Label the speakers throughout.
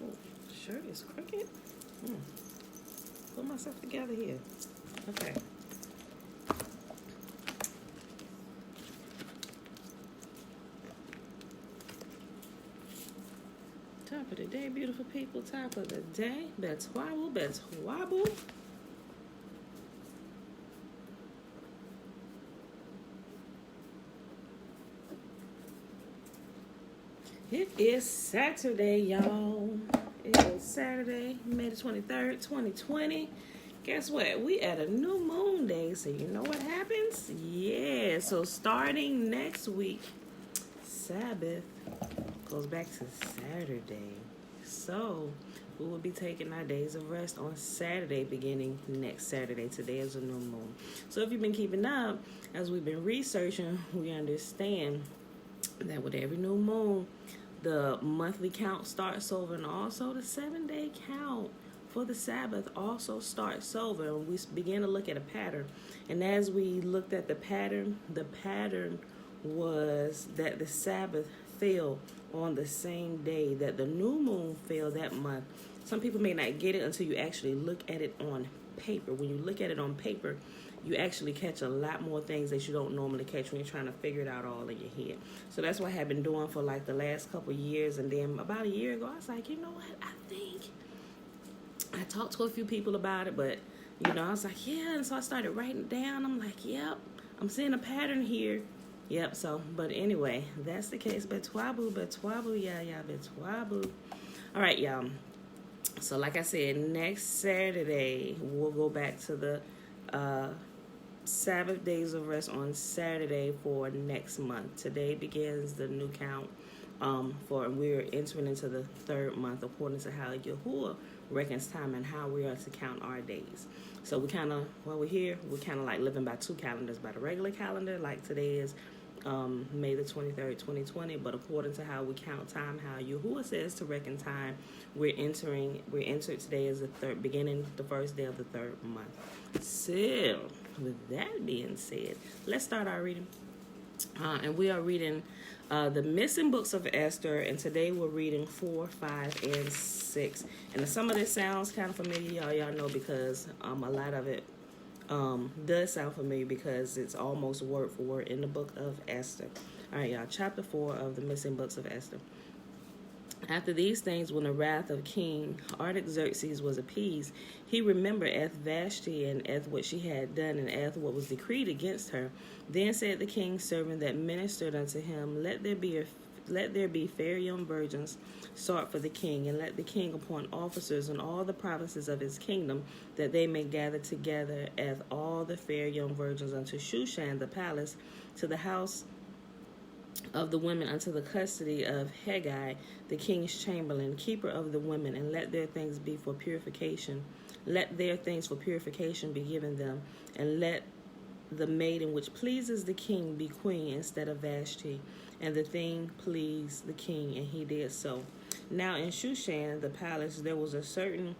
Speaker 1: Oh, shirt is crooked. Hmm. Put myself together here. Okay. Top of the day, beautiful people. Top of the day. Bet's wobble, bet's wobble. It is Saturday, y'all. It is Saturday, May the 23rd, 2020. Guess what? We at a new moon day, so you know what happens? Yeah, so starting next week, Sabbath goes back to Saturday. So we will be taking our days of rest on Saturday, beginning next Saturday. Today is a new moon. So if you've been keeping up, as we've been researching, we understand that with every new moon, the monthly count starts over, and also the 7-day count for the Sabbath also starts over. And we begin to look at a pattern. And as we looked at the pattern was that the Sabbath fell on the same day that the new moon fell that month. Some people may not get it until you actually look at it on paper. When you look at it on paper, you actually catch a lot more things that you don't normally catch when you're trying to figure it out all in your head. So that's what I have been doing for like the last couple of years. And then about a year ago, I was like, you know what? I think I talked to a few people about it, but I was like, yeah. And so I started writing it down. I'm like, yep, I'm seeing a pattern here. Yep. So, but anyway, that's the case. Betwabu, yeah, betwabu. All right, y'all. So like I said, next Saturday, we'll go back to the Sabbath days of rest on Saturday for next month. Today begins the new count for we're entering into the third month according to how Yahuwah reckons time and how we are to count our days. So we kind of, while we're here, we're kind of like living by two calendars, by the regular calendar, like today is May the 23rd, 2020, but according to how we count time, how Yahuwah says to reckon time, we're entered today as the first day of the third month. So, with that being said, let's start our reading. And we are reading the Missing Books of Esther, and today we're reading 4, 5, and 6. And some of this sounds kind of familiar, y'all know, because a lot of it does sound familiar because it's almost word for word in the book of Esther. All right, y'all, chapter 4 of the Missing Books of Esther. After these things, when the wrath of King Artaxerxes was appeased, he remembered Vashti and what she had done, and what was decreed against her. Then said the king's servant that ministered unto him, Let there be fair young virgins sought for the king, and let the king appoint officers in all the provinces of his kingdom, that they may gather together all the fair young virgins unto Shushan the palace, to the house of the women, unto the custody of Hegai, the king's chamberlain, keeper of the women, and let their things be for purification. Let their things for purification be given them, and let the maiden which pleases the king be queen instead of Vashti. And the thing pleased the king, and he did so. Now in Shushan the palace there was a certain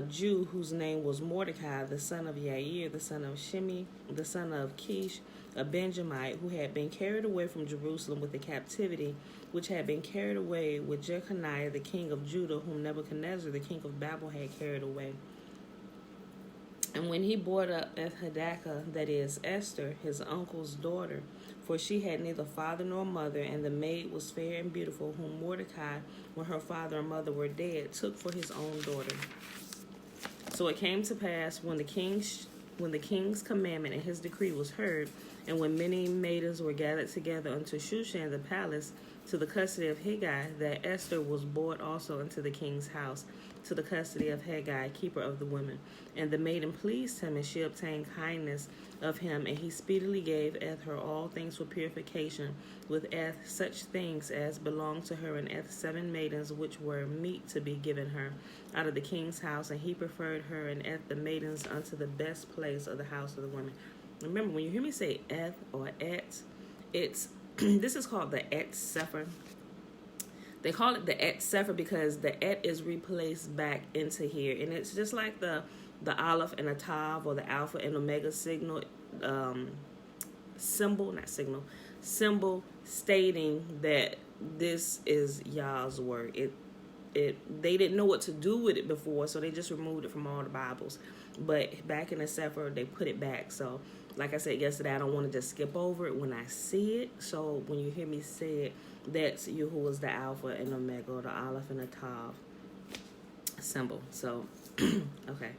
Speaker 1: Jew whose name was Mordecai, the son of Yair, the son of Shimi, the son of Kish, a Benjamite, who had been carried away from Jerusalem with the captivity, which had been carried away with Jeconiah, the king of Judah, whom Nebuchadnezzar, the king of Babel, had carried away. And when he brought up Hadassah, that is Esther, his uncle's daughter, for she had neither father nor mother, and the maid was fair and beautiful, whom Mordecai, when her father and mother were dead, took for his own daughter. So it came to pass when the king's commandment and his decree was heard, and when many maidens were gathered together unto Shushan the palace, to the custody of Hegai, that Esther was brought also into the king's house, to the custody of Hegai, keeper of the women. And the maiden pleased him, and she obtained kindness of him, and he speedily gave her all things for purification, with such things as belonged to her, and 7 maidens which were meet to be given her out of the king's house, and he preferred her and the maidens unto the best place of the house of the women. Remember, when you hear me say or it's this is called the Sefer. They call it the Sefer because the is replaced back into here, and it's just like the Aleph and the Tav, or the Alpha and Omega symbol, not signal, symbol stating that this is Yah's word. They didn't know what to do with it before, so they just removed it from all the Bibles. But back in the Sefer, they put it back. So, like I said yesterday, I don't want to just skip over it when I see it. So when you hear me say it, that's Yahuwah's the Alpha and Omega, or the Aleph and the Tav symbol. So, okay.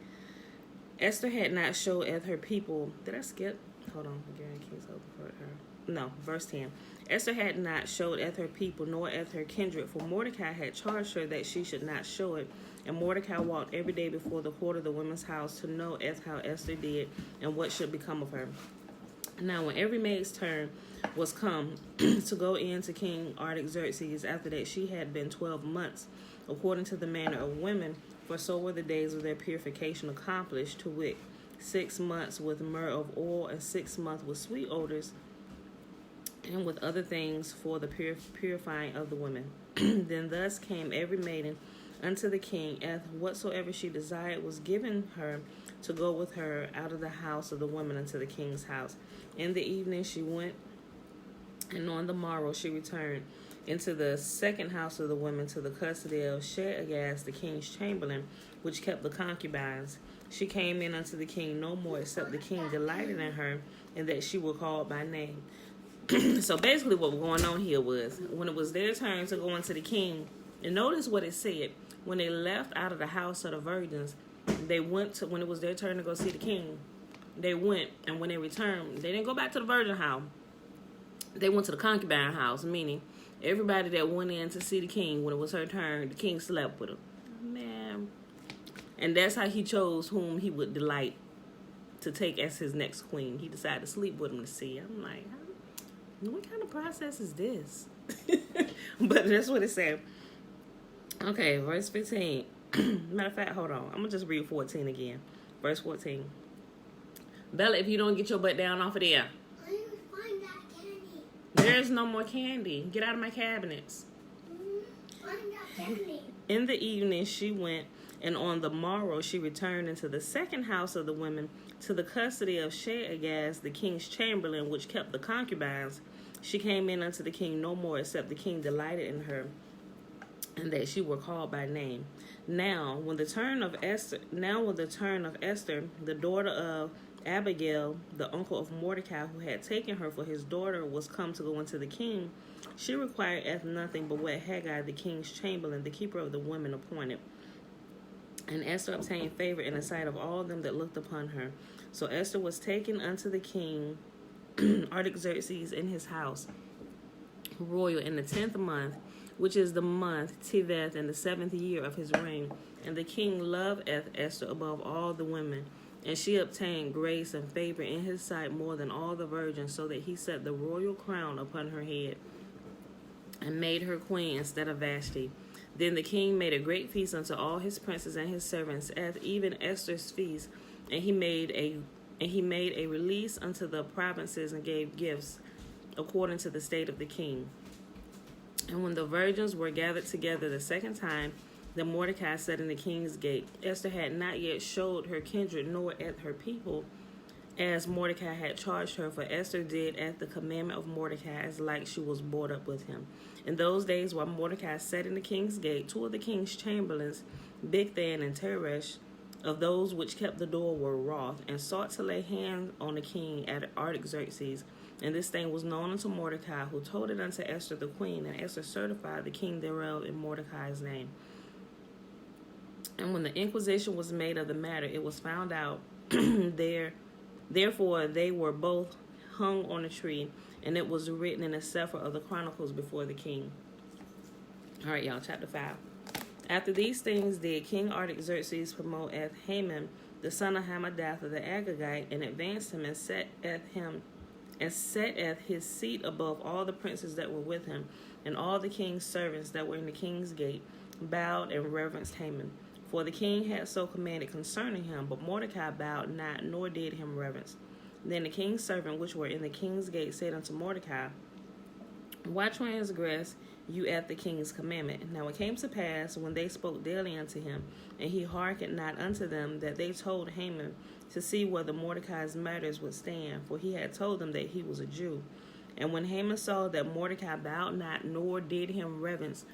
Speaker 1: Esther had not showed at her people. Did I skip? Hold on. Again, King's open for her. No, verse 10. Esther had not showed at her people, nor at her kindred, for Mordecai had charged her that she should not show it. And Mordecai walked every day before the court of the women's house to know how Esther did and what should become of her. Now, when every maid's turn was come to go in to King Artaxerxes, after that she had been 12 months, according to the manner of women, for so were the days of their purification accomplished, to wit, 6 months with myrrh of oil, and 6 months with sweet odors, and with other things for the purifying of the women. Then thus came every maiden unto the king, and whatsoever she desired was given her to go with her out of the house of the women unto the king's house. In the evening she went, and on the morrow she returned into the second house of the women, to the custody of Sheagaz, the king's chamberlain, which kept the concubines. She came in unto the king no more, except the king delighted in her, and that she were called by name. So basically what was going on here was, when it was their turn to go into the king, and notice what it said, when they left out of the house of the virgins, they went to, when it was their turn to go see the king, they went, and when they returned, they didn't go back to the virgin house. They went to the concubine house, meaning everybody that went in to see the king, when it was her turn, the king slept with her. Man. And that's how he chose whom he would delight to take as his next queen. He decided to sleep with him to see. I'm like, what kind of process is this? But that's what it said. Okay, verse 15. Matter of fact, hold on. I'm going to just read 14 again. Verse 14. Bella, if you don't get your butt down off of there.
Speaker 2: Where do you find that candy?
Speaker 1: There's no more candy. Get out of my cabinets.
Speaker 2: Find that candy.
Speaker 1: In the evening she went, and on the morrow she returned into the second house of the women, to the custody of Sheagaz, the king's chamberlain, which kept the concubines. She came in unto the king no more, except the king delighted in her, and that she were called by name. Now when the turn of Esther, the daughter of Abigail, the uncle of Mordecai, who had taken her for his daughter, was come to go into the king, she required nothing but what Haggai, the king's chamberlain, the keeper of the women, appointed. And Esther obtained favor in the sight of all them that looked upon her. So Esther was taken unto the king Artaxerxes in his house royal in the 10th month, which is the month Teveth, in the 7th year of his reign. And the king loved Esther above all the women, and she obtained grace and favor in his sight more than all the virgins, so that he set the royal crown upon her head, and made her queen instead of Vashti. Then the king made a great feast unto all his princes and his servants, as even Esther's feast, and he made a release unto the provinces, and gave gifts according to the state of the king. And when the virgins were gathered together the second time, then Mordecai sat in the king's gate. Esther had not yet showed her kindred nor at her people, as Mordecai had charged her, for Esther did at the commandment of Mordecai, as like she was brought up with him. In those days, while Mordecai sat in the king's gate, 2 of the king's chamberlains, Bigthan and Teresh, of those which kept the door, were wroth, and sought to lay hands on the king at Artaxerxes. And this thing was known unto Mordecai, who told it unto Esther the queen, and Esther certified the king thereof in Mordecai's name. And when the inquisition was made of the matter, it was found out Therefore they were both hung on a tree, and it was written in the Sefer of the Chronicles before the king. All right, y'all, chapter 5. After these things did King Artaxerxes promote Haman, the son of Hammedatha the Agagite, and advanced him, and set at his seat above all the princes that were with him, and all the king's servants that were in the king's gate bowed and reverenced Haman. For the king had so commanded concerning him, but Mordecai bowed not, nor did him reverence. Then the king's servants which were in the king's gate said unto Mordecai, Why transgress you at the king's commandment? Now it came to pass, when they spoke daily unto him, and he hearkened not unto them, that they told Haman to see whether Mordecai's matters would stand, for he had told them that he was a Jew. And when Haman saw that Mordecai bowed not, nor did him reverence,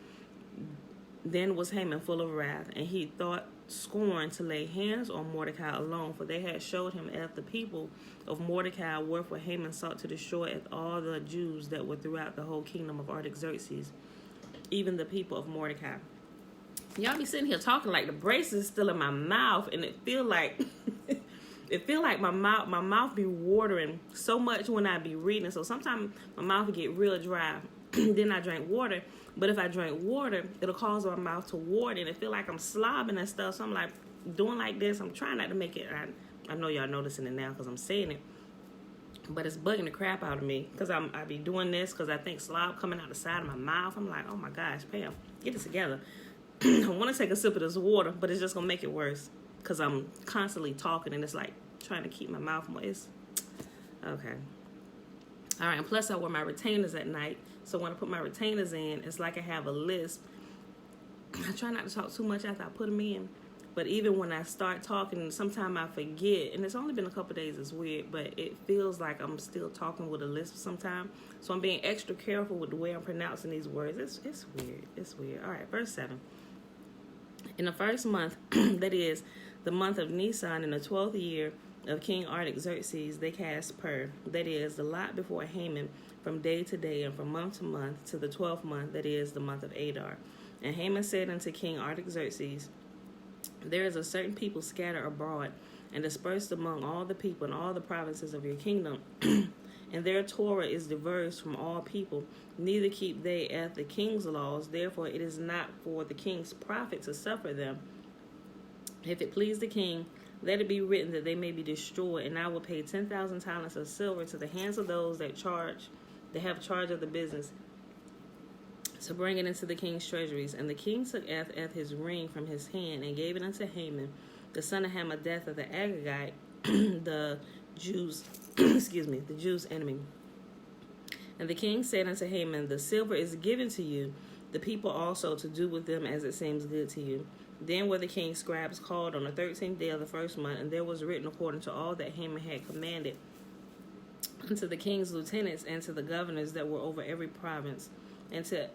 Speaker 1: then was Haman full of wrath, and he thought scorn to lay hands on Mordecai alone, for they had showed him as the people of Mordecai, wherefore Haman sought to destroy all the Jews that were throughout the whole kingdom of Artaxerxes, even the people of Mordecai. Y'all be sitting here talking like the braces is still in my mouth, and it feel like my mouth be watering so much when I be reading. So sometimes my mouth will get real dry. Then I drink water. But if I drink water, it'll cause my mouth to water, and it feel like I'm slobbing and stuff. So I'm like doing like this. I'm trying not to make it. I know y'all noticing it now because I'm saying it. But it's bugging the crap out of me because I be doing this because I think slob coming out the side of my mouth. I'm like, oh my gosh, Pam, get it together. I want to take a sip of this water, but it's just going to make it worse because I'm constantly talking and it's like trying to keep my mouth moist. Okay. All right. And plus I wear my retainers at night. So when I put my retainers in, it's like I have a lisp. I try not to talk too much after I put them in. But even when I start talking, sometimes I forget. And it's only been a couple days, it's weird. But it feels like I'm still talking with a lisp sometimes. So I'm being extra careful with the way I'm pronouncing these words. It's weird. It's weird. All right, verse 7. In the first month, that is, the month of Nisan, in the 12th year of King Artaxerxes, they cast Pur, that is, the lot before Haman, from day to day and from month to month, to the 12th month, that is, the month of Adar. And Haman said unto King Artaxerxes, there is a certain people scattered abroad and dispersed among all the people in all the provinces of your kingdom, and their Torah is diverse from all people, neither keep they at the king's laws, therefore it is not for the king's profit to suffer them. If it please the king, let it be written that they may be destroyed, and I will pay 10,000 talents of silver to the hands of those that have charge of the business, to bring it into the king's treasuries. And the king took his ring from his hand and gave it unto Haman, the son of Hammedatha the Agagite, the Jews' the Jews' enemy. And the king said unto Haman, the silver is given to you, the people also to do with them as it seems good to you. Then were the king's scribes called on the 13th day of the first month, and there was written according to all that Haman had commanded unto the king's lieutenants and to the governors that were over every province, and to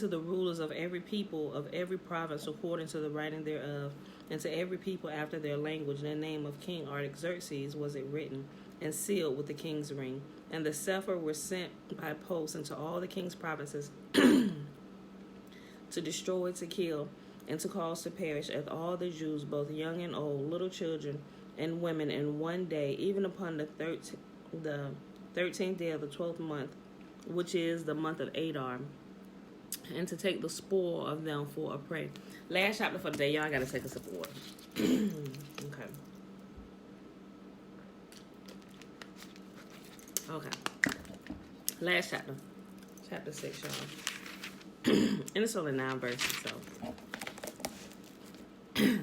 Speaker 1: the rulers of every people of every province according to the writing thereof, and to every people after their language. In the name of King Artaxerxes was it written, and sealed with the king's ring. And the Sepher were sent by post into all the king's provinces to destroy, to kill, and to cause to perish at all the Jews, both young and old, little children and women, in one day, even upon the 13th day of the 12th month, which is the month of Adar, and to take the spoil of them for a prey. Last chapter for the day. Y'all gotta take a sip of water. Okay. Okay. Last chapter. Chapter 6, y'all. And it's only 9 verses, so.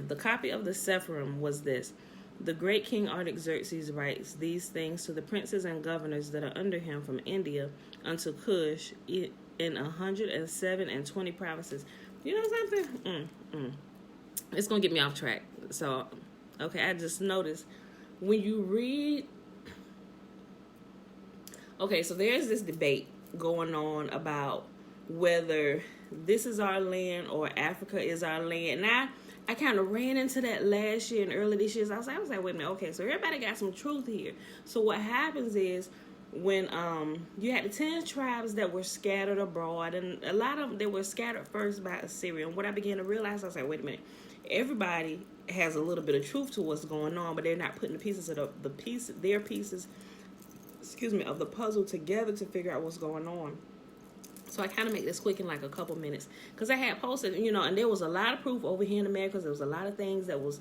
Speaker 1: The copy of the Sepharim was this. The great King Artaxerxes writes these things to the princes and governors that are under him from India unto Cush in 127 provinces. You know something? It's going to get me off track. So, okay, I just noticed when you read... Okay, so there's this debate going on about whether this is our land or Africa is our land. Now, I kind of ran into that last year and early this year. So I was like, wait a minute. Okay, so everybody got some truth here. So what happens is when you had the 10 tribes that were scattered abroad, and a lot of them, they were scattered first by Assyria. And what I began to realize, I was like, wait a minute. Everybody has a little bit of truth to what's going on, but they're not putting the pieces of their pieces of the puzzle together to figure out what's going on. So I kind of make this quick in like a couple minutes because I had posted, and there was a lot of proof over here in America. There was a lot of things that was,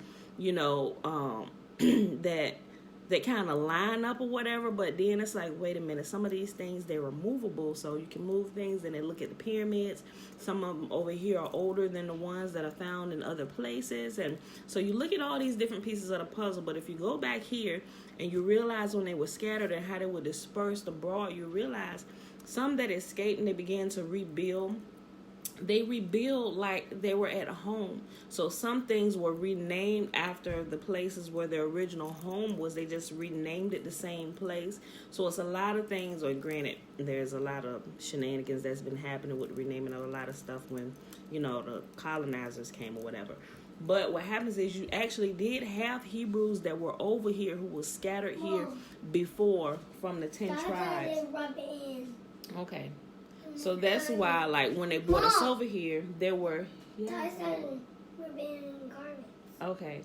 Speaker 1: that kind of line up or whatever. But then it's like, wait a minute, some of these things, they're removable. So you can move things and then look at the pyramids. Some of them over here are older than the ones that are found in other places. And so you look at all these different pieces of the puzzle. But if you go back here and you realize when they were scattered and how they were dispersed abroad, you realize some that escaped and they began to rebuild they rebuild like they were at home. So some things were renamed after the places where their original home was. They just renamed it the same place. So it's a lot of things, or granted, there's a lot of shenanigans that's been happening with renaming of a lot of stuff when, the colonizers came or whatever. But what happens is you actually did have Hebrews that were over here who was scattered here before from the 10 tribes.
Speaker 2: Rub it in.
Speaker 1: Okay. So that's why, like, when they brought us over here, there were...
Speaker 2: Tyson, rub it in garments.
Speaker 1: Okay.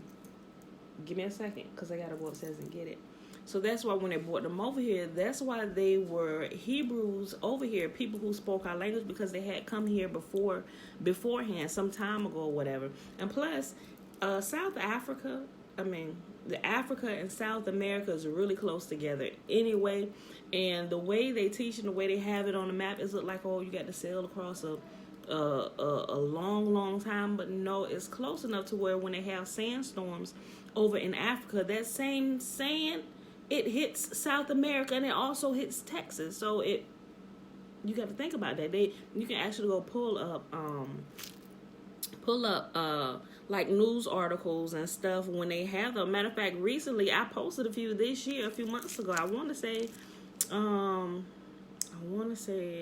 Speaker 1: Give me a second, because I got to go upstairs and get it. So that's why when they brought them over here, that's why they were Hebrews over here, people who spoke our language, because they had come here beforehand, some time ago or whatever. And plus, South Africa, the Africa and South America is really close together anyway. And the way they teach and the way they have it on the map is look like, oh, you got to sail across a long, long time. But no, it's close enough to where when they have sandstorms over in Africa, that same sand, it hits South America and it also hits Texas. So you got to think about that. You can actually go pull up like news articles and stuff when they have them. Matter of fact, recently I posted a few this year, a few months ago. I want to say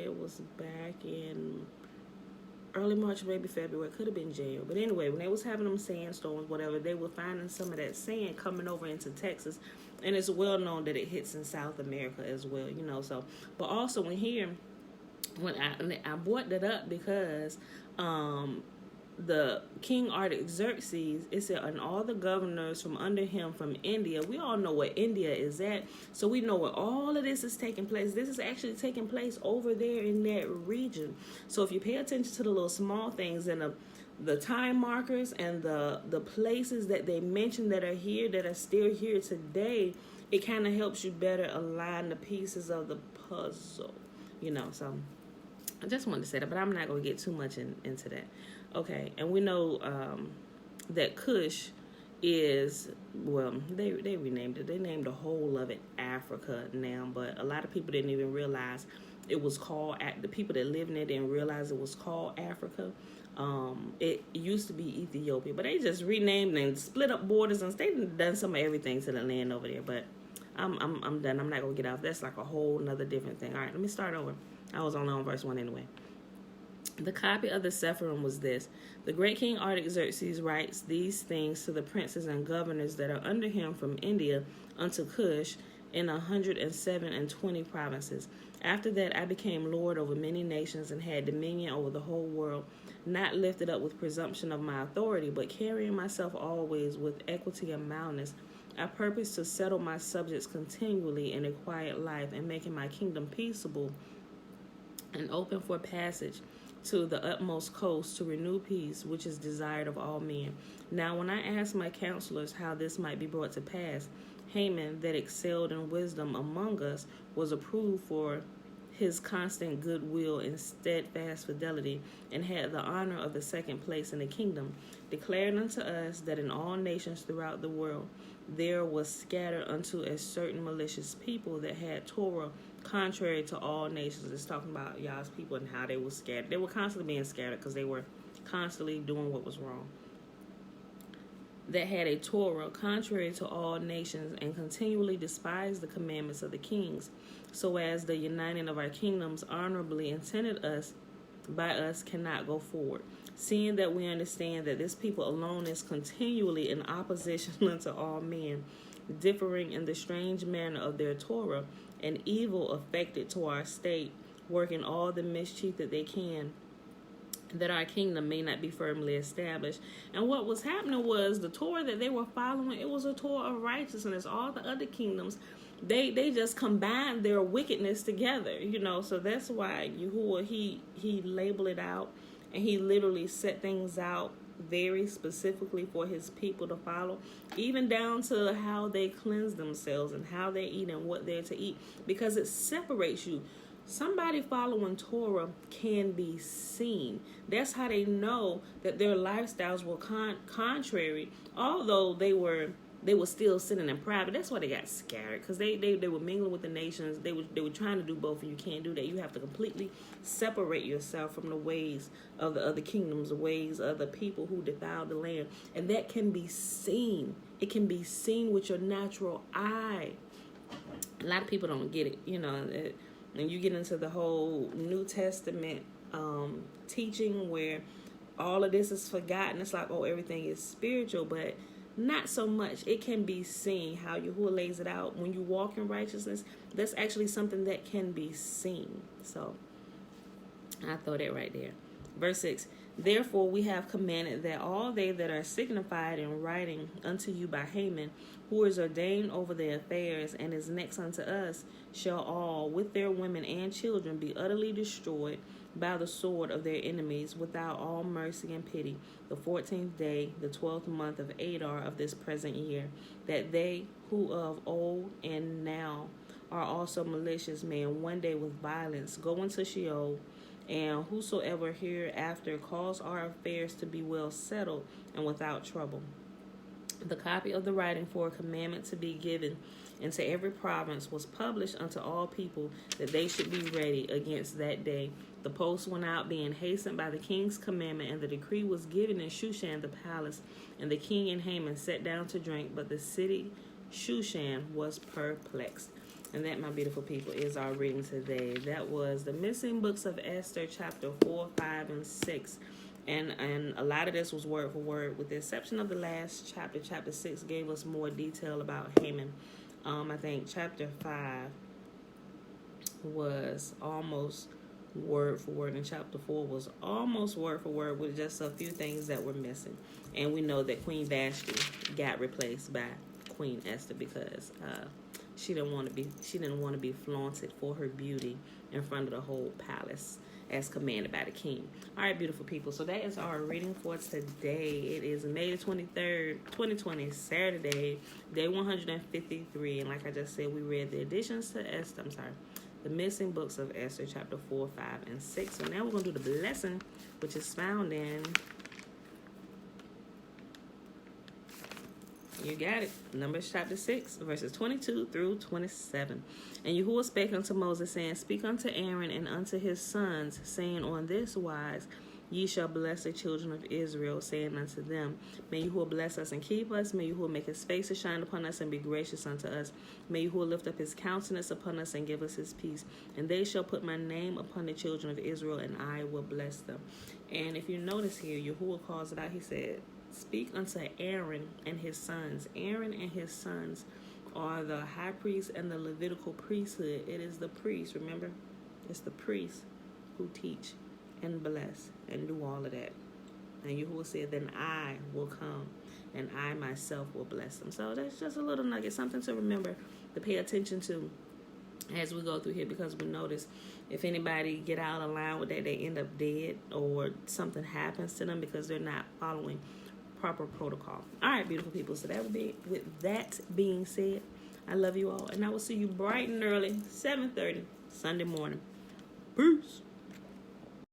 Speaker 1: it was back in early March, maybe February. It could have been January. But anyway, when they was having them sandstorms, whatever, they were finding some of that sand coming over into Texas. And it's well known that it hits in South America as well, So, but also when I brought that up because the King Artaxerxes, it said, and all the governors from under him from India. We all know where India is at, so we know where all of this is taking place. This is actually taking place over there in that region. So if you pay attention to the little small things and the time markers and the places that they mention that are here, that are still here today, it kind of helps you better align the pieces of the puzzle, So I just wanted to say that, but I'm not going to get too much into that. Okay, and we know that Cush is, well, they renamed it. They named the whole of it Africa now, but a lot of people didn't even realize it was called, the people that live in it didn't realize it was called Africa. It used to be Ethiopia, but they just renamed and split up borders, and they've done some of everything to the land over there, but I'm done. I'm not going to get off. That's like a whole nother different thing. All right, let me start over. I was only on verse 1 anyway. The copy of the Sepharim was this. The great King Artaxerxes writes these things to the princes and governors that are under him from India unto Cush in 127 provinces. After that I became lord over many nations and had dominion over the whole world, not lifted up with presumption of my authority, but carrying myself always with equity and mildness. I purpose to settle my subjects continually in a quiet life, and making my kingdom peaceable and open for passage to the utmost coast, to renew peace, which is desired of all men. Now when I asked my counselors how this might be brought to pass, Haman, that excelled in wisdom among us, was approved for his constant goodwill and steadfast fidelity, and had the honor of the second place in the kingdom, declared unto us that in all nations throughout the world there was scattered unto a certain malicious people that had Torah contrary to all nations. It's talking about y'all's people and how they were scattered. They were constantly being scattered because they were constantly doing what was wrong. That had a Torah contrary to all nations, and continually despised the commandments of the kings, so as the uniting of our kingdoms honorably intended by us cannot go forward, seeing that we understand that this people alone is continually in opposition unto all men, differing in the strange manner of their Torah, and evil affected to our state, working all the mischief that they can, that our kingdom may not be firmly established. And what was happening was the Torah that they were following, it was a Torah of righteousness. All the other kingdoms, they just combined their wickedness together, so that's why Yahuwah, he labeled it out, and he literally set things out very specifically for his people to follow, even down to how they cleanse themselves and how they eat and what they're to eat, because it separates you. Somebody following Torah can be seen. That's how they know that their lifestyles were contrary, although they were they were still sitting in private. That's why they got scattered, because they were mingling with the nations. They were trying to do both, and you can't do that. You have to completely separate yourself from the ways of the other kingdoms, the ways of the people who defile the land, and that can be seen. It can be seen with your natural eye. A lot of people don't get it, when you get into the whole New Testament teaching where all of this is forgotten. It's like, oh, everything is spiritual, but not so much. It can be seen how Yahuwah lays it out. When you walk in righteousness, that's actually something that can be seen. So I throw that right there. Verse 6. Therefore we have commanded that all they that are signified in writing unto you by Haman, who is ordained over their affairs and is next unto us, shall all, with their women and children, be utterly destroyed by the sword of their enemies, without all mercy and pity, the 14th day, the 12th month of Adar of this present year, that they who of old and now are also malicious men one day with violence go into Sheol, and whosoever hereafter cause our affairs to be well settled and without trouble. The copy of the writing for a commandment to be given into every province was published unto all people, that they should be ready against that day. The post went out, being hastened by the king's commandment, and the decree was given in Shushan the palace. And the king and Haman sat down to drink, but the city Shushan was perplexed. And that, my beautiful people, is our reading today. That was the missing books of Esther, chapter 4, 5, and 6. And a lot of this was word for word, with the exception of the last chapter. Chapter 6 gave us more detail about Haman. I think chapter 5 was almost word for word, and chapter 4 was almost word for word, with just a few things that were missing. And we know that Queen Vashti got replaced by Queen Esther because she didn't want to be flaunted for her beauty in front of the whole palace, as commanded by the king. All right, beautiful people. So that is our reading for today. It is May the 23rd, 2020, Saturday, day 153. And like I just said, we read the additions to Esther. The missing books of Esther, chapter 4, 5, and 6. So now we're going to do the blessing, which is found in, you got it, Numbers chapter 6, verses 22 through 27. And Yahuwah spake unto Moses, saying, Speak unto Aaron and unto his sons, saying, On this wise ye shall bless the children of Israel, saying unto them, May Yahuwah bless us and keep us. May Yahuwah make his face to shine upon us and be gracious unto us. May Yahuwah lift up his countenance upon us and give us his peace. And they shall put my name upon the children of Israel, and I will bless them. And if you notice here, Yahuwah calls it out. He said, Speak unto Aaron and his sons. Aaron and his sons are the high priest and the Levitical priesthood. It is the priest, remember? It's the priests who teach and bless and do all of that. And Yahuwah said, then I will come and I myself will bless them. So that's just a little nugget, something to remember, to pay attention to as we go through here, because we notice if anybody get out of line with that, they end up dead or something happens to them because they're not following proper protocol. All right, beautiful people. So that would be, with that being said, I love you all, and I will see you bright and early, 7:30 Sunday morning. Peace.